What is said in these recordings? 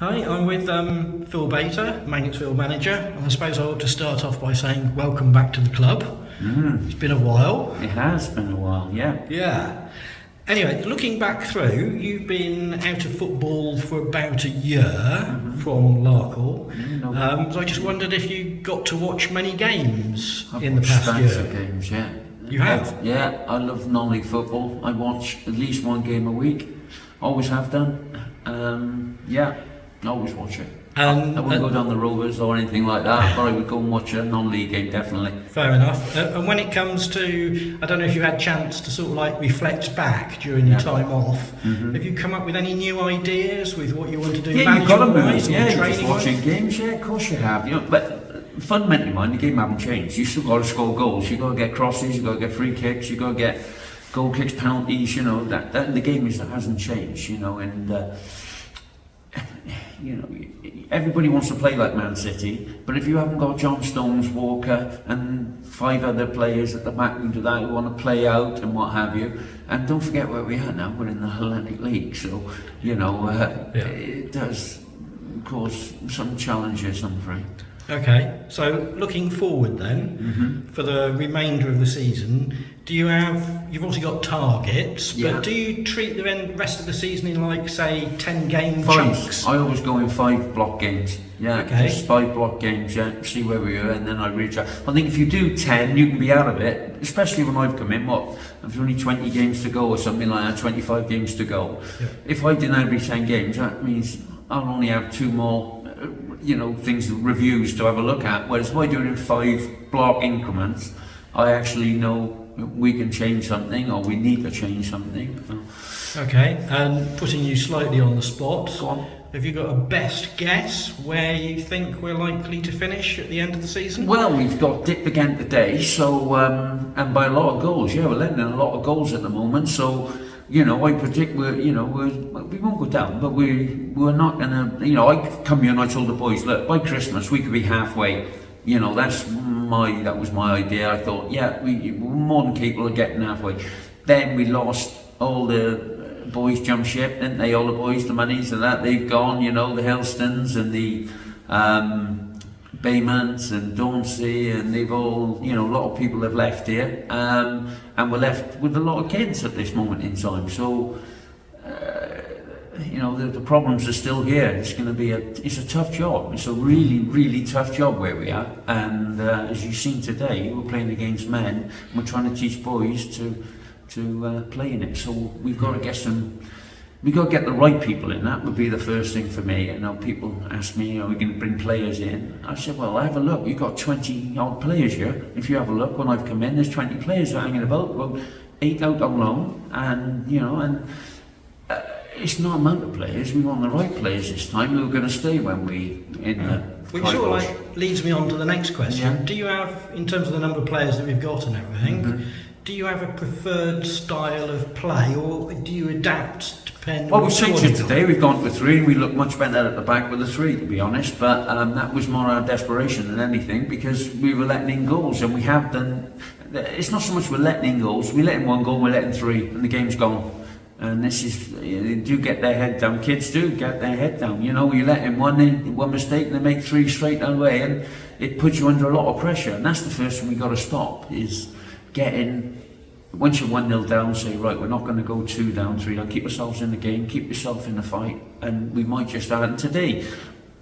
Hi, I'm with Phil Bater, Mangotsfield manager, and I suppose I ought to start off by saying welcome back to the club. It's been a while. It has been a while, yeah. Yeah. Anyway, looking back through, you've been out of football for about a year from Larkle. So I just wondered if you got to watch many games in the past I've watched year. of games, yeah. You have? Yeah, I love non-league football. I watch at least one game a week. Always have done. Yeah, always watch it. I wouldn't go down the Rovers or anything like that, but I would go and watch a non-league game, definitely. Fair enough. And when it comes to, I don't know if you had a chance to sort of like reflect back during your time off, have you come up with any new ideas with what you want to do? Yeah, you've got to management-wise move. or Yeah, you're just training-wise? watching games. Yeah, of course you have. You know, but fundamentally, mind the game haven't changed. You still got to score goals. You got to get crosses. You got to get free kicks. You got to get goal kicks, penalties. You know that the game hasn't changed. You know, and you know, everybody wants to play like Man City, but if you haven't got John Stones, Walker, and 5 other players at the back who do that, who want to play out and what have you, and don't forget where we are now, we're in the Hellenic League, so, you know, it does cause some challenges, I'm afraid. Okay, so looking forward then, for the remainder of the season, you've obviously got targets, but do you treat the rest of the season in like, say, 10 game chunks? I always go in 5 block games, just 5 block games, see where we are, and then I reach out. I think if you do 10, you can be out of it, especially when I've come in, there's only 20 games to go or something like that, 25 games to go. If I did every 10 games, that means I'll only have 2 more reviews to have a look at, whereas if I do it in 5 block increments, I actually know we can change something or we need to change something. Okay, and putting you slightly on the spot, Go on. have you got a best guess where you think we're likely to finish at the end of the season? Well, we've got dipped again today, so and by a lot of goals. Yeah, we're letting in a lot of goals at the moment, so you know, I predict we won't go down, but we're not gonna. You know, I come here and I told the boys, look, by Christmas we could be halfway. You know, that was my idea. I thought, yeah, we're more than capable of getting halfway. Then we lost all the boys jumped ship, didn't they? All the boys, the Moneys and that, they've gone. You know, the Hellstons and the Baymans and Dauncey, and they've all, you know, a lot of people have left here, and we're left with a lot of kids at this moment in time. So, you know, the problems are still here. It's going to be it's a tough job. It's a really, really tough job where we are. And as you've seen today, we're playing against men, and we're trying to teach boys to play in it. So we've got to get the right people in. That would be the first thing for me. You know, people ask me, are we going to bring players in? I said, well, have a look. You've got 20 odd players here. If you have a look, when I've come in, there's 20 players hanging about. Well, 8 out on loan, and you know, it's not amount of players. We want the right players this time who are going to stay when we in the. Which sort of leads me on to the next question. Yeah. Do you have, in terms of the number of players that we've got and everything, do you have a preferred style of play, or do you adapt depending? Well, we've changed it today. We've gone to 3, and we look much better at the back with the 3, to be honest. But that was more our desperation than anything, because we were letting in goals, and we have done. It's not so much we're letting in goals. We let in 1 goal, we're letting 3, and the game's gone. And this is, they do get their head down. Kids do get their head down. You know, you let in one mistake and they make 3 straight away, and it puts you under a lot of pressure. And that's the first thing we got to stop, is getting, once you're 1-0 down, say, right, we're not going to go 2 down, 3 down. Keep ourselves in the game, keep yourself in the fight, and we might just add. And today,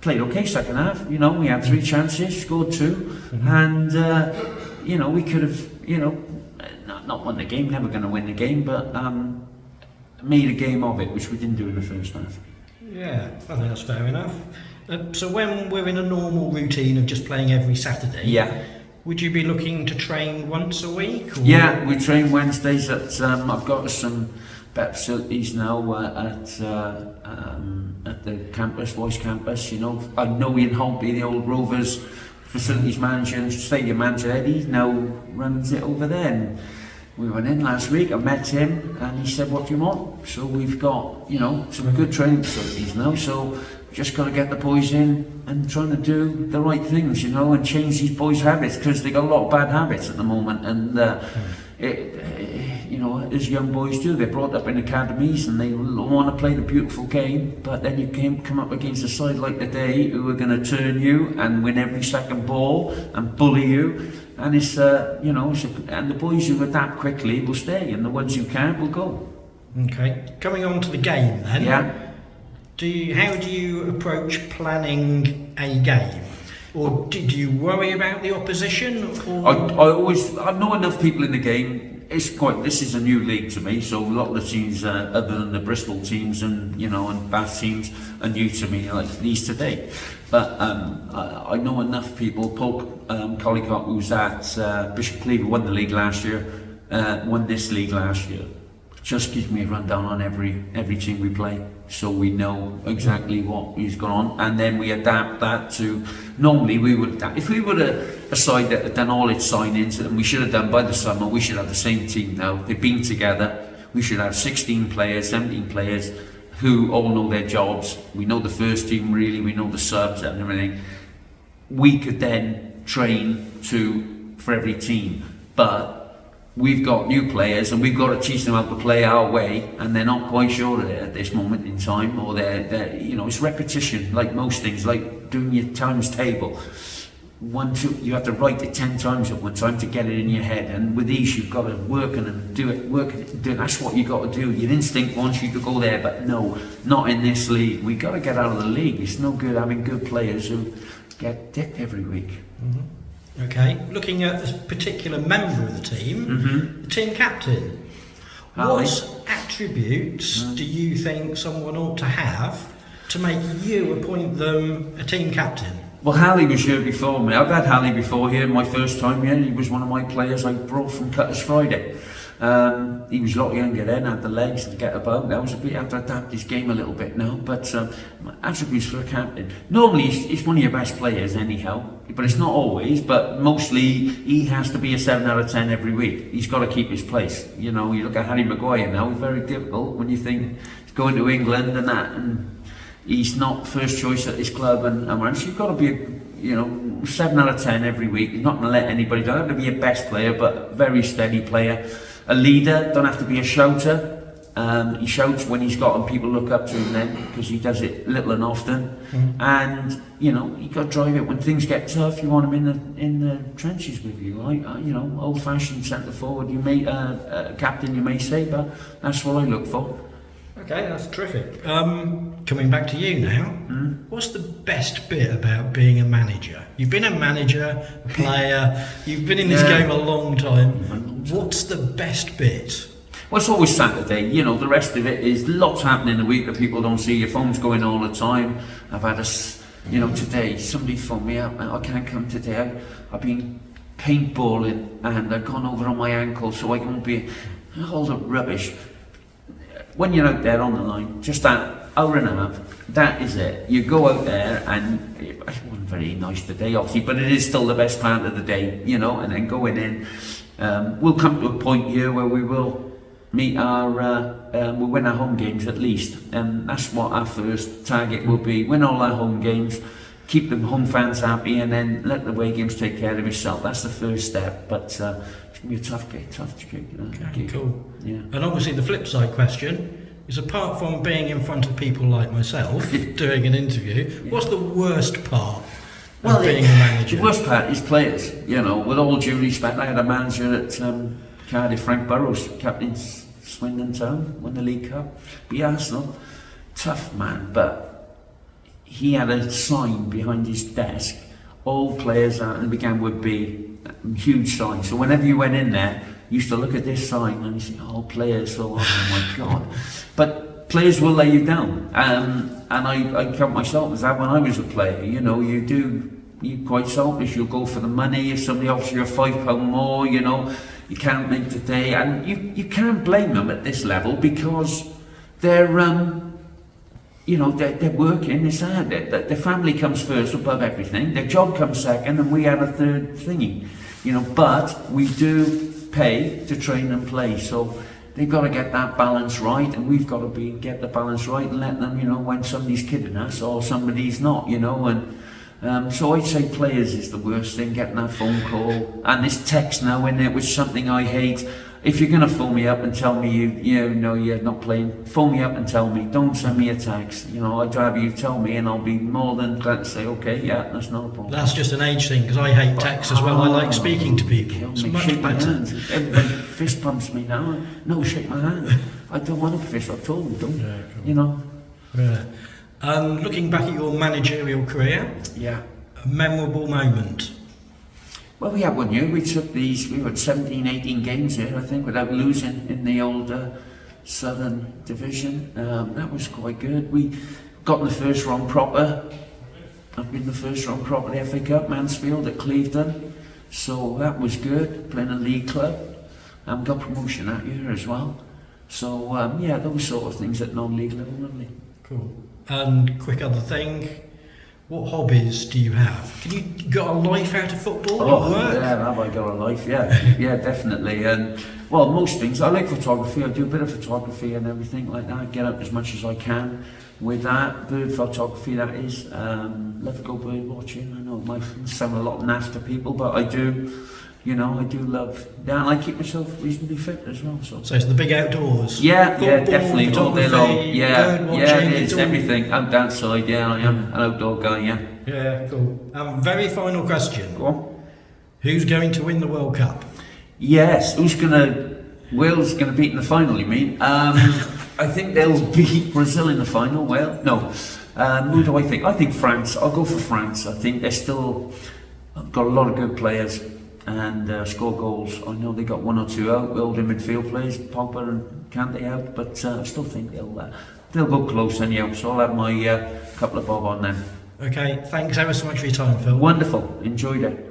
played okay second half. You know, we had 3 chances, scored 2, and, you know, we could have, you know, not won the game, never going to win the game, but made a game of it, which we didn't do in the first half. Yeah, I think that's fair enough. So when we're in a normal routine of just playing every Saturday, would you be looking to train once a week? Or? Yeah, we train Wednesdays at. I've got some better facilities now at the campus, voice campus. You know, I know Ian Holtby, the old Rovers facilities manager and stadium manager. He now runs it over there. And we went in last week, I met him, and he said, what do you want? So we've got, you know, some good training facilities now, so just got to get the boys in and trying to do the right things, you know, and change these boys' habits, because they got a lot of bad habits at the moment, and as young boys do. They're brought up in academies and they want to play the beautiful game, but then you come up against a side like today who are going to turn you and win every second ball and bully you. And and the boys who adapt quickly will stay, and the ones who can't will go. Okay, coming on to the game then. Yeah. How do you approach planning a game? Or do you worry about the opposition? Or? I know enough people in the game. This is a new league to me, so a lot of the teams, other than the Bristol teams and Bath teams, are new to me, like these today. But I know enough people. Paul Collicott, who's at Bishop Cleaver, won the league last year, won this league last year. Just gives me a rundown on every team we play, so we know exactly what is going on, and then we adapt that to. Normally we would adapt. If we were a side that had done all its signings, and we should have done by the summer, we should have the same team now. They've been together. We should have 16 players, 17 players who all know their jobs. We know the first team really. We know the subs and everything. We could then train for every team, but we've got new players and we've got to teach them how to play our way, and they're not quite sure of it at this moment in time, or it's repetition, like most things, like doing your times table. 1, 2, you have to write it 10 times at one time to get it in your head, and with these you've got to work on and do it. That's what you got to do. Your instinct wants you to go there, but no, not in this league. We got to get out of the league. It's no good having good players who get dipped every week. Mm-hmm. Okay, looking at a particular member of the team, the team captain. What attributes do you think someone ought to have to make you appoint them a team captain? Well, Harley was here before me. I've had Harley before here, my first time here. He was one of my players I brought from Cutters Friday. He was a lot younger then, had the legs to get about. That was a bit, had to adapt his game a little bit now, but attributes for a captain. Normally he's one of your best players anyhow, but it's not always, but mostly he has to be a 7 out of 10 every week. He's got to keep his place. You look at Harry Maguire now, he's very difficult when you think he's going to England and that, and he's not first choice at his club, and so you've got to be 7 out of 10 every week. He's not going to let anybody down. Have to be your best player, but very steady player. A leader, don't have to be a shouter. He shouts when he's got and people look up to him then, because he does it little and often. And you got to drive it when things get tough. You want him in the trenches with you. Old-fashioned centre forward. You may captain, you may say, but that's what I look for. Okay, that's terrific. Coming back to you now, what's the best bit about being a manager? You've been a manager, a player, you've been in this game a long time. What's the best bit? Well, it's always Saturday, the rest of it is lots happening in the week that people don't see. Your phone's going all the time. I've had today, somebody phoned me up, I can't come today. I've been paintballing and I've gone over on my ankle, so I won't be, all the rubbish. When you're out there on the line, just that hour and a half, that is it. You go out there, and it wasn't very nice today, obviously, but it is still the best part of the day, and then going in. We'll come to a point here where we will meet we'll win our home games at least, and that's what our first target will be. Win all our home games, keep the home fans happy, and then let the away games take care of itself. That's the first step, but it's going to be a tough gig. Okay, cool. Yeah. And obviously the flip side question is, apart from being in front of people like myself doing an interview, what's the worst part of being a manager? The worst part is players. With all due respect, I had a manager at Cardiff, Frank Burrows, captain Swindon Town, won the League Cup, beat Arsenal. Tough man, but he had a sign behind his desk. All players and began with B, huge sign. So whenever you went in there, you used to look at this sign and you say, "Oh, players! Oh my God!" But players will lay you down, and I count myself as that when I was a player. You're quite selfish. You'll go for the money. If somebody offers you £5 more, you can't make today, and you can't blame them at this level, because they're they're working. It's hard. Their family comes first above everything. Their job comes second, and we have a third thingy. But we do pay to train and play, so they've got to get that balance right, and we've got to get the balance right and let them, when somebody's kidding us or somebody's not, and so I'd say players is the worst thing, getting that phone call and this text now in there, which is something I hate. if you're gonna phone me up and tell me you know you're not playing, phone me up and tell me. Don't send me a text. You know, I'd rather you tell me, and I'll be more than glad to say, okay, yeah, that's not a problem. That's just an age thing, because I hate texts as well. I like speaking to people. It's much shake my better. hand. Everybody fist bumps me now. No, shake my hand. I don't want to fist. I told them, don't. Yeah, cool. You know. Yeah. Looking back at your managerial career, Yeah. a memorable moment. Well, we had one year. We had 17, 18 games here, I think, without losing in the old Southern Division. That was quite good. We got in the first round proper. I've been in the first round proper the FA Cup, Mansfield at Clevedon. So that was good, playing a league club. And we got promotion that year as well. So, yeah, those sort of things at non-league level, lovely. Cool. And quick other thing, what hobbies do you have? Can you got a life out of football or work? Yeah, have I got a life? Yeah, yeah, definitely. And well, most things. I like photography. I do a bit of photography and everything like that. Get out as much as I can with that. Bird photography, that is. Love to go bird watching. I know it might sound a lot naff to people, but I do. You know, I do love that, and I keep myself reasonably fit as well. So it's the big outdoors. Yeah, football, yeah, definitely all day long. Yeah, bird watching, yeah, it's all... everything. Out that side, yeah, I am an outdoor guy. Yeah. Yeah, cool. Very final question. Go on. Who's going to win the World Cup? Yes, Wales gonna beat in the final, you mean? I think they'll beat Brazil in the final. Well, no. Who do I think? I think France. I'll go for France. I think they're still got a lot of good players and score goals. I know they got one or two out, building midfield players, Pogba and Kante out, but I still think they'll go close anyhow. So I'll have my couple of bob on them. Okay, thanks ever so much for your time, Phil. Wonderful, enjoyed it.